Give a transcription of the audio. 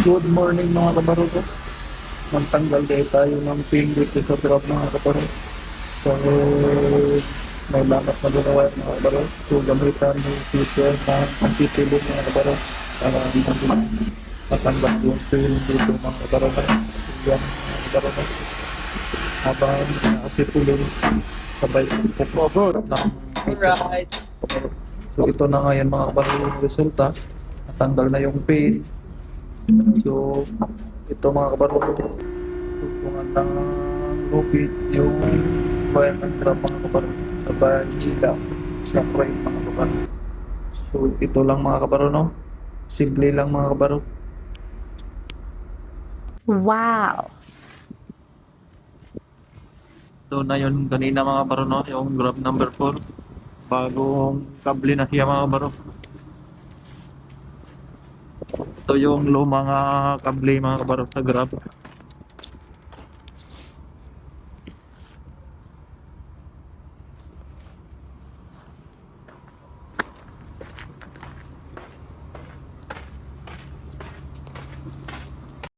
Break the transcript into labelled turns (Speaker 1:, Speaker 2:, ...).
Speaker 1: Good morning mga kabaro ko. Magtanggal din tayo ng pin dito sa drop mga kabaro. So, may lamat na ginawa yung mga kabaro. So, gamitan yung feature na antitilo mga kabaro. Para matanggal yung pin dito mga kabaro. So, yan mga kabaro. Habang nakasipulin sabay pupobor ng
Speaker 2: Alright.
Speaker 1: So, ito na nga yan mga kabaro yung resulta. Natanggal na yung pin. So, ito mga kabaro, tutungan ng lupit yung fireman trap mga kabaro sa Banjila, sa frame mga kabaro. So, ito lang mga kabaro, no? Simple lang mga kabaro.
Speaker 3: Wow!
Speaker 1: So, na yun kanina mga kabaro, no? Yung grab number 4. Bagong kable na siya mga kabaro. Ito yung lumang kable mga kabaro sa grab.